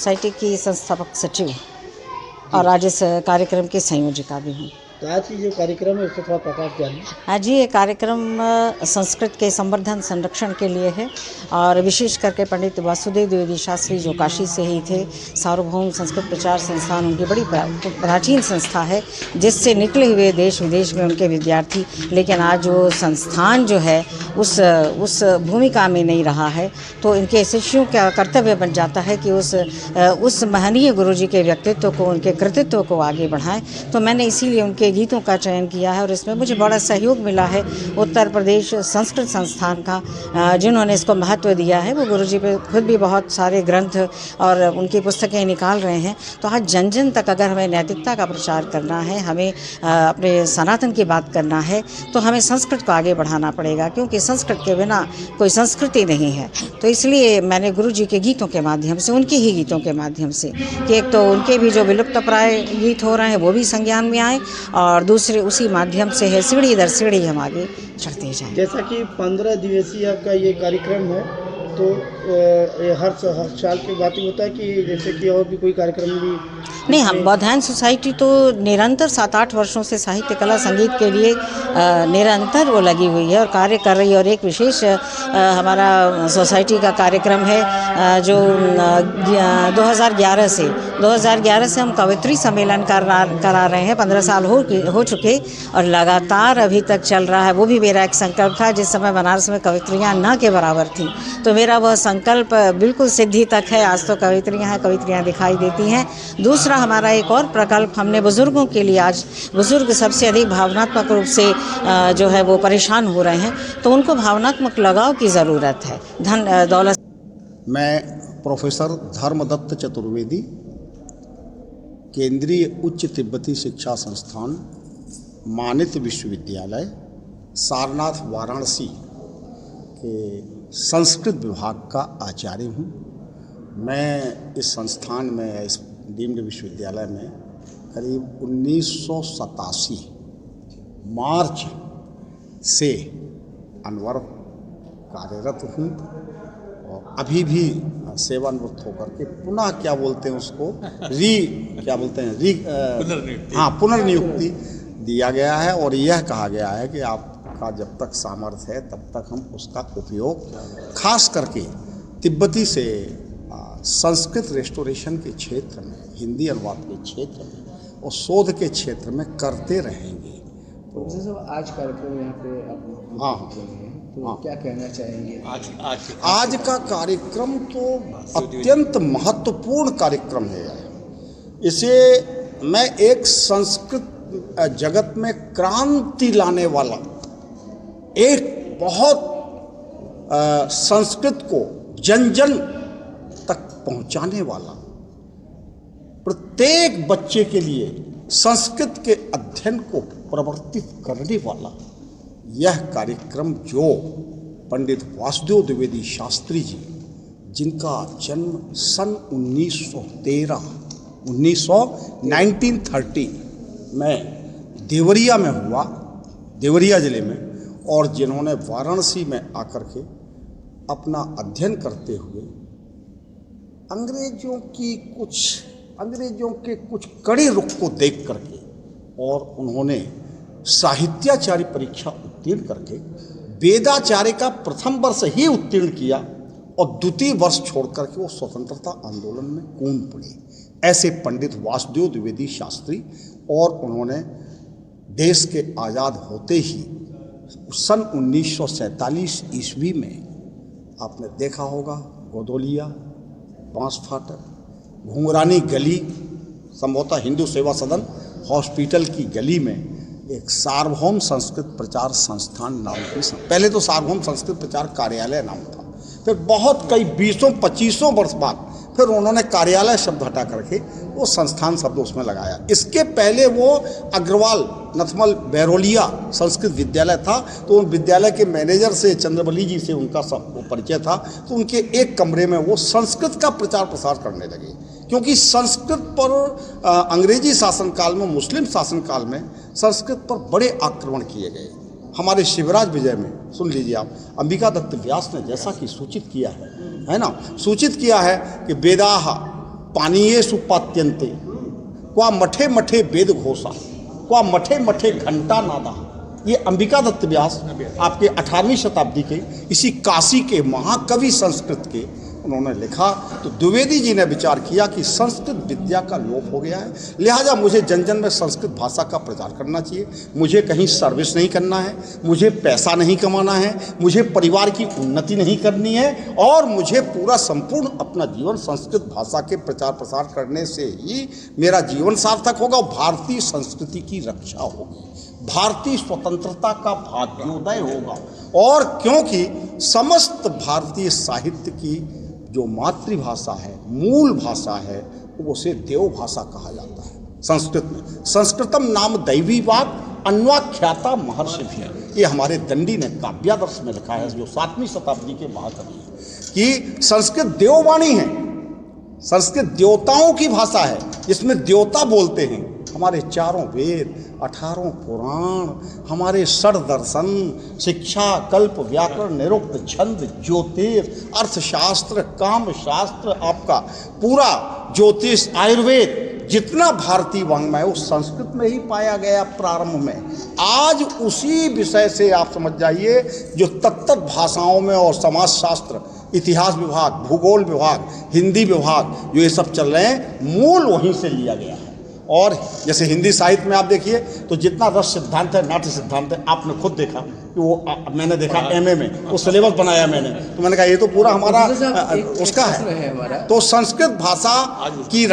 Society की संस्थापक सचिव और आज इस कार्यक्रम की संयोजिका भी हूँ। तो आज की जो कार्यक्रम है उसको थोड़ा प्रकाश डालिए। आज ये कार्यक्रम संस्कृत के संवर्धन संरक्षण के लिए है और विशेष करके पंडित वासुदेव द्विवेदी शास्त्री जो काशी से ही थे, सार्वभौम संस्कृत प्रचार संस्थान उनकी बड़ी प्राचीन संस्था है जिससे निकले हुए देश विदेश में उनके विद्यार्थी, लेकिन आज वो संस्थान जो है उस भूमिका में नहीं रहा है, तो इनके शिष्यों का कर्तव्य बन जाता है कि उस महनीय गुरुजी के व्यक्तित्व को, उनके कृतित्व को आगे बढ़ाएं। तो मैंने इसीलिए उनके गीतों का चयन किया है और इसमें मुझे बड़ा सहयोग मिला है उत्तर प्रदेश संस्कृत संस्थान का, जिन्होंने इसको महत्व दिया है। वो गुरुजी पे खुद भी बहुत सारे ग्रंथ और उनकी पुस्तकें निकाल रहे हैं। तो आज जन जन तक अगर हमें नैतिकता का प्रचार करना है, हमें अपने सनातन की बात करना है, तो हमें संस्कृत को आगे बढ़ाना पड़ेगा, क्योंकि संस्कृत के बिना कोई संस्कृति नहीं है। तो इसलिए मैंने गुरुजी के गीतों के माध्यम से, उनके ही गीतों के माध्यम से, कि एक तो उनके भी जो विलुप्तप्राय गीत हो रहे हैं वो भी संज्ञान में आए और दूसरे उसी माध्यम से है सीढ़ी दर सीढ़ी हम आगे चढ़ते जाएं। जैसा कि 15 दिवसीय आपका ये कार्यक्रम है, तो हर साल की बात होता है कि जैसे कि और भी कोई कार्यक्रम भी नहीं, हम बौद्धायन सोसाइटी तो निरंतर 7-8 वर्षों से साहित्य कला संगीत के लिए निरंतर वो लगी हुई है और कार्य कर रही है। और एक विशेष हमारा सोसाइटी का कार्यक्रम है जो 2011 से हम कवित्री सम्मेलन करा रहे हैं। 15 साल हो चुके और लगातार अभी तक चल रहा है। वो भी मेरा एक संकल्प था। जिस समय बनारस में कवित्रियाँ न के बराबर थी, तो मेरा वह संकल्प बिल्कुल सिद्धि तक है। आज तो कवित्रियाँ हैं, कवित्रियाँ दिखाई देती हैं। दूसरा हमारा एक और प्रकल्प हमने बुज़ुर्गों के लिए, आज बुज़ुर्ग सबसे अधिक भावनात्मक रूप से जो है वो परेशान हो रहे हैं, तो उनको भावनात्मक लगाव की ज़रूरत है। धन दौलत। मैं प्रोफेसर धर्मदत्त चतुर्वेदी, केंद्रीय उच्च तिब्बती शिक्षा संस्थान मानित विश्वविद्यालय सारनाथ वाराणसी के संस्कृत विभाग का आचार्य हूँ। मैं इस संस्थान में, इस डीम्ड विश्वविद्यालय में करीब 1987 मार्च से अनवरत कार्यरत हूँ और अभी भी सेवानिवृत्त होकर के पुनः क्या बोलते हैं उसको पुनर्नियुक्ति दिया गया है। और यह कहा गया है कि आपका जब तक सामर्थ्य है तब तक हम उसका उपयोग खास करके तिब्बती से संस्कृत रेस्टोरेशन के क्षेत्र में, हिंदी अनुवाद के क्षेत्र में और शोध के क्षेत्र में करते रहेंगे। तो आज कार्यक्रम यहाँ पे आप तो क्या कहना चाहेंगे? आज का कार्यक्रम तो अत्यंत महत्वपूर्ण कार्यक्रम है। इसे मैं एक संस्कृत जगत में क्रांति लाने वाला, एक बहुत संस्कृत को जन जन तक पहुंचाने वाला, प्रत्येक बच्चे के लिए संस्कृत के अध्ययन को प्रवर्तित करने वाला यह कार्यक्रम, जो पंडित वासुदेव द्विवेदी शास्त्री जी, जिनका जन्म सन 1930 में देवरिया में हुआ, देवरिया जिले में, और जिन्होंने वाराणसी में आकर के अपना अध्ययन करते हुए अंग्रेजों के कुछ कड़े रुख को देख करके, और उन्होंने साहित्याचार्य परीक्षा उत्तीर्ण करके वेदाचार्य का प्रथम वर्ष ही उत्तीर्ण किया और द्वितीय वर्ष छोड़ करके वो स्वतंत्रता आंदोलन में कूद पड़े। ऐसे पंडित वासुदेव द्विवेदी शास्त्री, और उन्होंने देश के आज़ाद होते ही सन 1947 ईस्वी में, आपने देखा होगा, गोदोलिया, बांस फाटक, घुंघरानी गली, संभवतः हिंदू सेवा सदन हॉस्पिटल की गली में एक सार्वभौम संस्कृत प्रचार संस्थान नाम की, पहले तो सार्वभौम संस्कृत प्रचार कार्यालय नाम था, फिर बहुत कई 20-25 वर्ष बाद फिर उन्होंने कार्यालय शब्द हटा करके वो संस्थान शब्द उसमें लगाया। इसके पहले वो अग्रवाल नथमल बैरोलिया संस्कृत विद्यालय था, तो उन विद्यालय के मैनेजर से, चंद्रबली जी से उनका वो परिचय था, तो उनके एक कमरे में वो संस्कृत का प्रचार प्रसार करने लगे। क्योंकि संस्कृत पर अंग्रेजी शासनकाल में, मुस्लिम शासनकाल में संस्कृत पर बड़े आक्रमण किए गए। हमारे शिवराज विजय में सुन लीजिए आप, अंबिका दत्त व्यास ने जैसा कि सूचित किया है ना, सूचित किया है कि वेदाः पानीयेषु पात्यन्ते, क्वा मठे मठे वेद घोषा, क्वा मठे मठे घंटा नादा। ये अंबिका दत्त व्यास आपके 18वीं शताब्दी के इसी काशी के महाकवि संस्कृत के उन्होंने लिखा। तो द्विवेदी जी ने विचार किया कि संस्कृत विद्या का लोप हो गया है, लिहाजा मुझे जन जन में संस्कृत भाषा का प्रचार करना चाहिए। मुझे कहीं सर्विस नहीं करना है, मुझे पैसा नहीं कमाना है, मुझे परिवार की उन्नति नहीं करनी है, और मुझे पूरा संपूर्ण अपना जीवन संस्कृत भाषा के प्रचार प्रसार करने से ही मेरा जीवन सार्थक होगा और भारतीय संस्कृति की रक्षा होगी, भारतीय स्वतंत्रता का भाग्योदय होगा। और क्योंकि समस्त भारतीय साहित्य की जो मातृभाषा है, मूल भाषा है, वो उसे देव भाषा कहा जाता है संस्कृत में। संस्कृतम नाम दैवी वाक् अन्वाख्याता महर्षि भी, ये हमारे दंडी ने काव्यादर्श में लिखा है, जो 7वीं शताब्दी के महाकवि हैं, कि संस्कृत देववाणी है, संस्कृत देवताओं की भाषा है, जिसमें देवता बोलते हैं। हमारे 4 वेद, 18 पुराण, हमारे षड दर्शन, शिक्षा, कल्प, व्याकरण, निरुक्त, छंद, ज्योतिष, अर्थशास्त्र, काम शास्त्र, आपका पूरा ज्योतिष, आयुर्वेद, जितना भारतीय वाङ्मय वो संस्कृत में ही पाया गया प्रारंभ में। आज उसी विषय से आप समझ जाइए जो तत्त भाषाओं में और समाजशास्त्र, इतिहास विभाग, भूगोल विभाग, हिंदी विभाग, जो ये सब चल रहे हैं, मूल वहीं से लिया गया है। और जैसे हिंदी साहित्य में आप देखिए तो जितना रस सिद्धांत है, नाट्य सिद्धांत है, आपने खुद देखा कि वो मैंने देखा एमए में वो सिलेबस बनाया मैंने, तो मैंने कहा ये तो पूरा हमारा उसका है। तो संस्कृत भाषा की